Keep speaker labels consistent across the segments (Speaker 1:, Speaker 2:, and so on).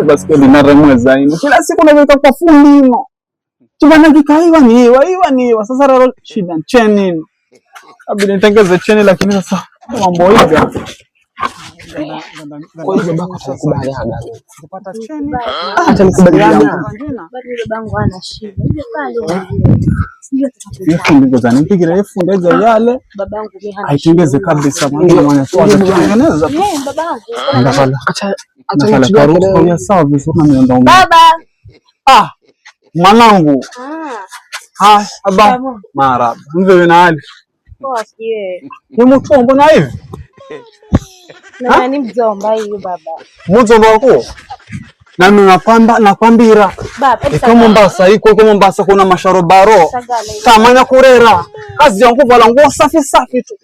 Speaker 1: Baskeli na remweza ino. Kila siku naweka kwa fundi ino. Chibana kikaiwa ni iwa. Sasa raro shida cheni ino. Abidi nitengeze cheni lakini sasa mambo hivi.
Speaker 2: Kwa hiyo babako atakubaliana.
Speaker 1: Kupata cheni.
Speaker 2: Hata nikubaliana.
Speaker 3: Bado babangu ana shida. Hiyo pale.
Speaker 1: Yefu ndizo nipigira yefu ndeza yale.
Speaker 3: Babangu mimi hana.
Speaker 1: Aitengeze kabisa mwana swala kutengeneza.
Speaker 3: Babangu.
Speaker 1: Ndafala.
Speaker 2: Acha
Speaker 1: Kwa sawa vizuri na miondomo.
Speaker 3: Baba.
Speaker 1: Mwanangu. Aba. Maraba. Mzee na hali.
Speaker 3: Poa sie.
Speaker 1: Ni mtu mbona hivi?
Speaker 3: Na ni mjomba hiyo baba.
Speaker 1: Mjomba wako? Na mimi nakwambira.
Speaker 3: Baba,
Speaker 1: iko Mombasa, iko Mombasa kuna masharobaro. Tamanya kurera. Kazi yangu vala nguo safi tu.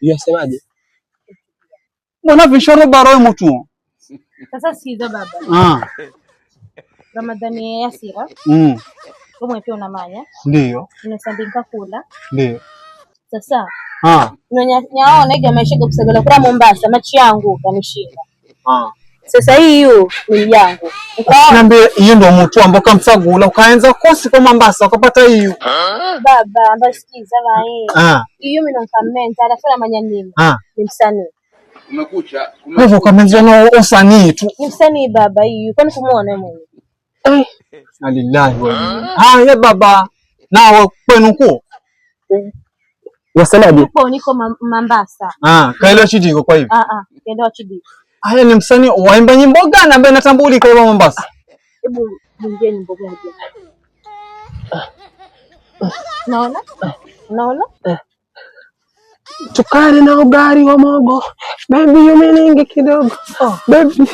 Speaker 2: Yasemaje?
Speaker 1: Mbona visharobaro mtu?
Speaker 3: Sasa sikiza baba. Ramadhani ya Yasira. Kama pia unamanya.
Speaker 1: Ndio.
Speaker 3: Unasambika kula.
Speaker 1: Ndio.
Speaker 3: Sasa. Nyaona iga maisha kusagala kula Mombasa machi yangu kanishinda. Sasa hiyo ni yangu.
Speaker 1: Niambie hiyo ndio mtu ambao kamsagula ukaanza kosi kwa Mombasa ukapata hiyo.
Speaker 3: Baba, mbasikiza bana. Hiyo mimi nakamenta alafu na manyanyini. Ni msanii.
Speaker 4: Umekucha.
Speaker 1: Hivyo kamenza na usanii tu.
Speaker 3: Ni msanii baba hiyo. Kwani kumuona mwenyewe?
Speaker 1: Alillahi wa ya baba. Na kwenu ko?
Speaker 2: Wasemaje?
Speaker 3: Niko Mombasa.
Speaker 1: Kaelewa chidiko kwa hivyo.
Speaker 3: Kaelewa chidiko.
Speaker 1: Haya ni msanii waimba nyimbo gani ambaye natambulika kwa Mombasa?
Speaker 3: Hebu mwingine nyimbo gani? Naona?
Speaker 2: Tukari na ugari wa mogo. Baby yumeningi kidogo. Baby.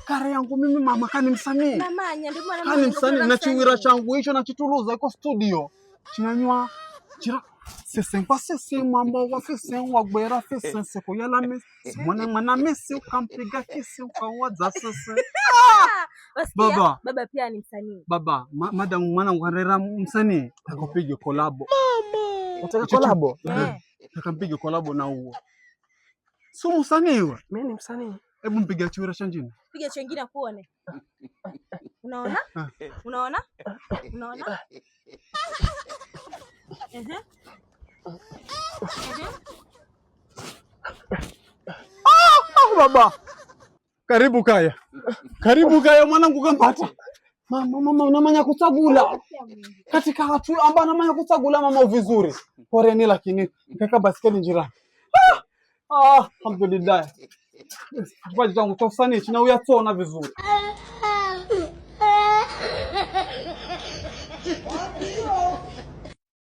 Speaker 1: Kare yangu mimi mama kani msanii. Kani msanii na chiwira changu hicho na chituluza iko studio. Chinanywa chira sese mambo wa sese wa gwera sese ko yala mesi mwana mesi ukampiga kisi ukawaza sese.
Speaker 3: Baba pia ni msanii.
Speaker 1: Baba madam mwanangu harera msanii akapige kolabo.
Speaker 2: Unataka kolabo?
Speaker 1: Akampige kolabo na huo. Si msanii wewe?
Speaker 2: Mimi ni msanii.
Speaker 1: Hebu mpiga chiwira changine.
Speaker 3: Piga chengine kuone. Unaona?
Speaker 1: Baba. Karibu kaya mwanangu kampata. Mama unamanya kutsagula. Katika watu ambao unamanya kutsagula mama vizuri. Poreni lakini kaka basikeli njira. Alhamdulillah. Kipaji changu cha usanii china uyatona vizuri.